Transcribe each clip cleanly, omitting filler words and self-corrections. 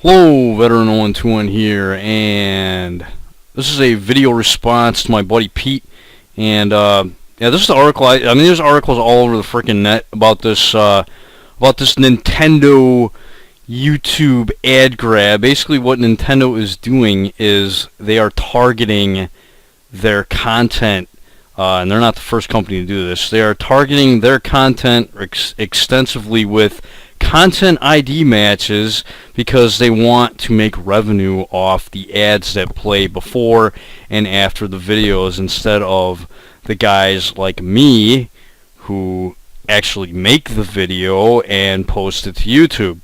Hello, Veteran 0121 here, and this is a video response to my buddy Pete. And yeah, this is the article. I mean, there's articles all over the freaking net about this Nintendo YouTube ad grab. Basically, what Nintendo is doing is they are targeting their content, and they're not the first company to do this. They are targeting their content extensively with content ID matches because they want to make revenue off the ads that play before and after the videos instead of the guys like me who actually make the video and post it to YouTube.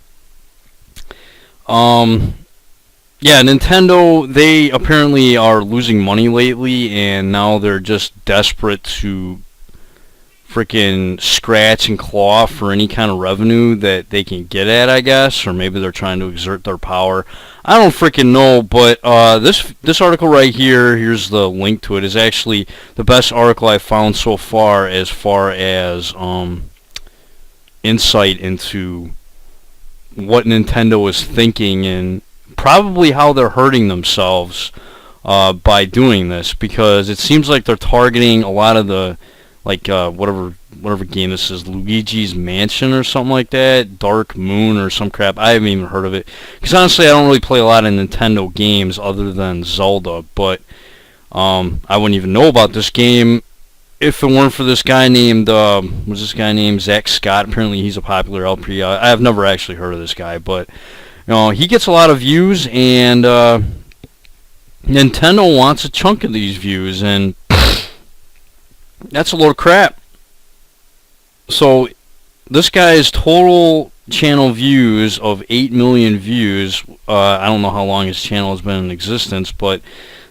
Yeah, Nintendo, they apparently are losing money lately, and now they're just desperate to freaking scratch and claw for any kind of revenue that they can get at, I guess, or maybe they're trying to exert their power. I don't freaking know, but this article right here, here's the link to it, is actually the best article I've found so far as insight into what Nintendo is thinking and probably how they're hurting themselves by doing this, because it seems like they're targeting a lot of the whatever game this is, Luigi's Mansion or something like that, Dark Moon or some crap. I haven't even heard of it, because honestly I don't really play a lot of Nintendo games other than Zelda, but I wouldn't even know about this game if it weren't for this guy named Zach Scott. Apparently he's a popular LP. I have never actually heard of this guy, but he gets a lot of views, and Nintendo wants a chunk of these views, and that's a load of crap. So this guy's total channel views of 8 million views, I don't know how long his channel has been in existence, but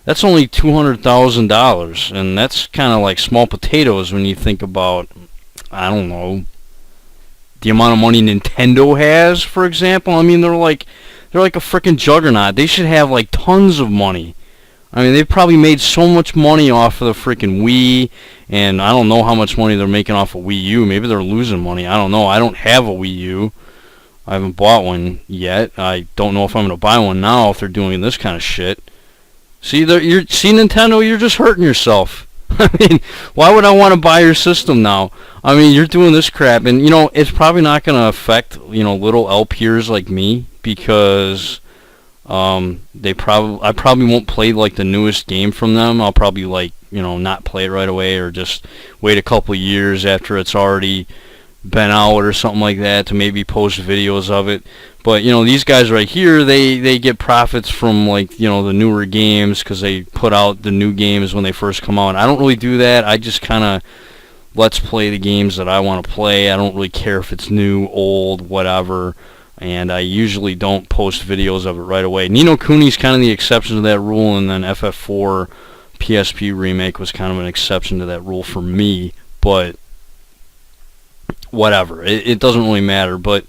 that's only $200,000, and that's kind of like small potatoes when you think about, I don't know, the amount of money Nintendo has, for example. I mean, they're like a freaking juggernaut. They should have like tons of money. I mean, they've probably made so much money off of the freaking Wii, and I don't know how much money they're making off of Wii U. Maybe they're losing money. I don't know. I don't have a Wii U. I haven't bought one yet. I don't know if I'm going to buy one now if they're doing this kind of shit. See, Nintendo, you're just hurting yourself. I mean, why would I want to buy your system now? I mean, you're doing this crap, and it's probably not going to affect little LPers like me, because I probably won't play like the newest game from them. I'll probably not play it right away, or just wait a couple of years after it's already been out or something like that to maybe post videos of it. But these guys right here, they get profits from the newer games, because they put out the new games when they first come out. I don't really do that. I just kind of let's play the games that I want to play. I don't really care if it's new, old, whatever. And I usually don't post videos of it right away. Ni no Kuni's kind of the exception to that rule, and then FF4 PSP Remake was kind of an exception to that rule for me. But whatever, it doesn't really matter. But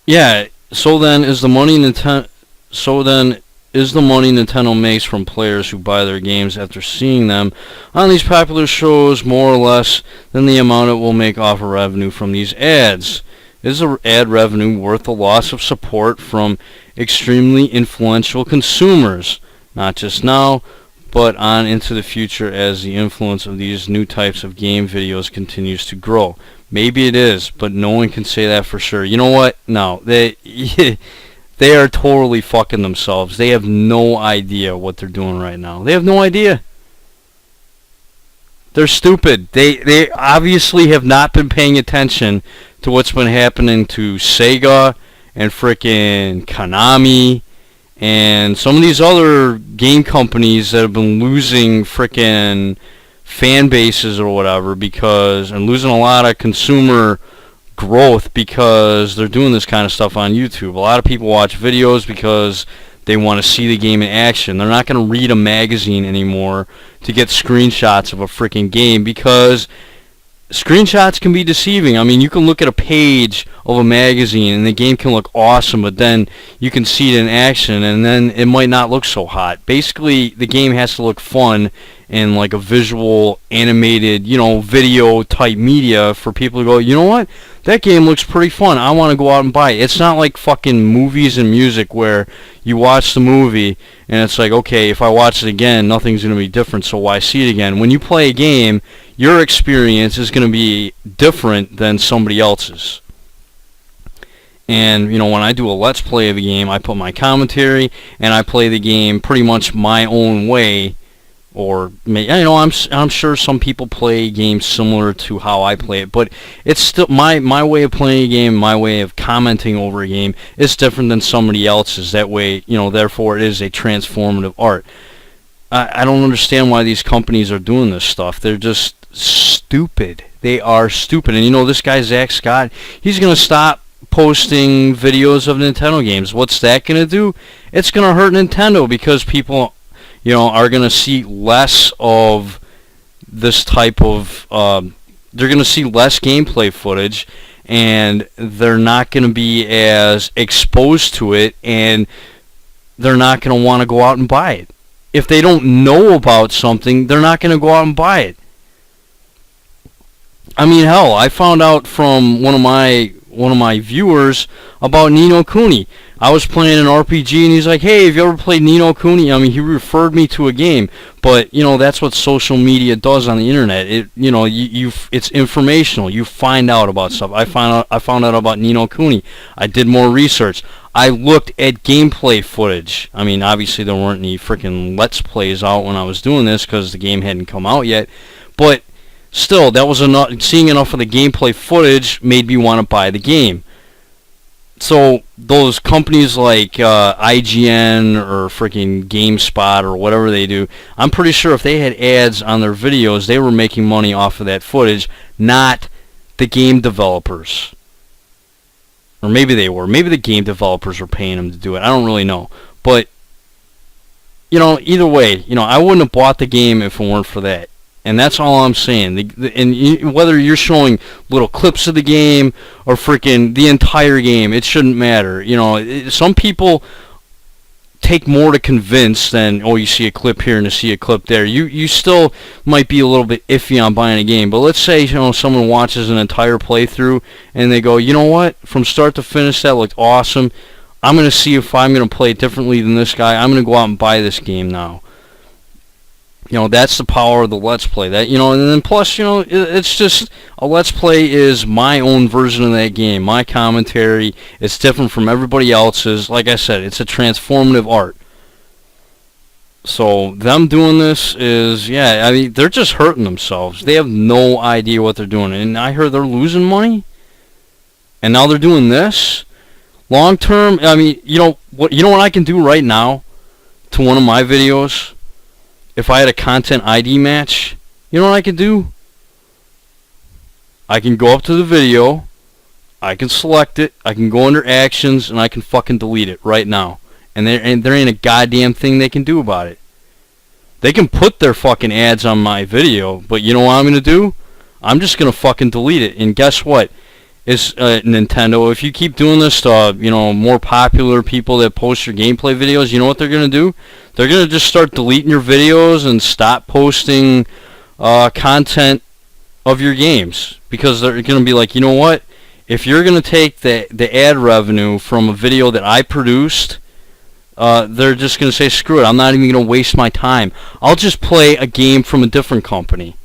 yeah. So then, is the money Nintendo makes from players who buy their games after seeing them on these popular shows more or less than the amount it will make off of revenue from these ads? Is the ad revenue worth the loss of support from extremely influential consumers, not just now, but on into the future as the influence of these new types of game videos continues to grow? Maybe it is, but no one can say that for sure. You know what? No, they are totally fucking themselves. They have no idea what they're doing right now. They have no idea. They're stupid. They obviously have not been paying attention to what's been happening to Sega and frickin' Konami and some of these other game companies that have been losing frickin' fan bases or whatever, and losing a lot of consumer growth because they're doing this kind of stuff on YouTube. A lot of people watch videos because they want to see the game in action. They're not going to read a magazine anymore to get screenshots of a freaking game, because screenshots can be deceiving. I mean, you can look at a page of a magazine and the game can look awesome, but then you can see it in action and then it might not look so hot. Basically, the game has to look fun in like a visual, animated, video type media for people to go, you know what? That game looks pretty fun. I want to go out and buy it. It's not like fucking movies and music where you watch the movie and it's like, okay, if I watch it again, nothing's going to be different, so why see it again? When you play a game, your experience is going to be different than somebody else's. And, when I do a Let's Play of a game, I put my commentary and I play the game pretty much my own way. Or, I'm sure some people play games similar to how I play it, but it's still my way of playing a game, my way of commenting over a game is different than somebody else's. That way, therefore it is a transformative art. I don't understand why these companies are doing this stuff. They're just stupid. They are stupid. And this guy, Zach Scott, he's going to stop posting videos of Nintendo games. What's that going to do? It's going to hurt Nintendo because people are going to see less of this type of, they're going to see less gameplay footage, and they're not going to be as exposed to it, and they're not going to want to go out and buy it. If they don't know about something, they're not going to go out and buy it. I mean, hell, I found out from one of my viewers about Ni no Kuni. I was playing an RPG and he's like, "Hey, have you ever played Ni no Kuni?" I mean, he referred me to a game, but that's what social media does on the internet. It's informational. You find out about stuff. I found out about Ni no Kuni. I did more research. I looked at gameplay footage. I mean, obviously there weren't any freaking Let's Plays out when I was doing this because the game hadn't come out yet, but still, that was enough. Seeing enough of the gameplay footage made me want to buy the game. So those companies like IGN or freaking GameSpot or whatever they do, I'm pretty sure if they had ads on their videos, they were making money off of that footage, not the game developers. Or maybe they were. Maybe the game developers were paying them to do it. I don't really know. But, either way, I wouldn't have bought the game if it weren't for that. And that's all I'm saying. Whether you're showing little clips of the game or freaking the entire game, it shouldn't matter. Some people take more to convince than, you see a clip here and you see a clip there. You still might be a little bit iffy on buying a game. But let's say, someone watches an entire playthrough and they go, you know what? From start to finish, that looked awesome. I'm going to see if I'm going to play it differently than this guy. I'm going to go out and buy this game now. That's the power of the Let's Play. That, and then plus, it's just, a Let's Play is my own version of that game. My commentary, it's different from everybody else's. Like I said, it's a transformative art. So, them doing this is, they're just hurting themselves. They have no idea what they're doing. And I heard they're losing money. And now they're doing this. Long term, what I can do right now to one of my videos? If I had a content ID match, you know what I could do? I can go up to the video, I can select it, I can go under actions, and I can fucking delete it right now. And there ain't a goddamn thing they can do about it. They can put their fucking ads on my video, but you know what I'm going to do? I'm just going to fucking delete it. And guess what? It's Nintendo. If you keep doing this to, more popular people that post your gameplay videos, you know what they're going to do? They're going to just start deleting your videos and stop posting content of your games. Because they're going to be like, you know what? If you're going to take the ad revenue from a video that I produced, they're just going to say, screw it. I'm not even going to waste my time. I'll just play a game from a different company.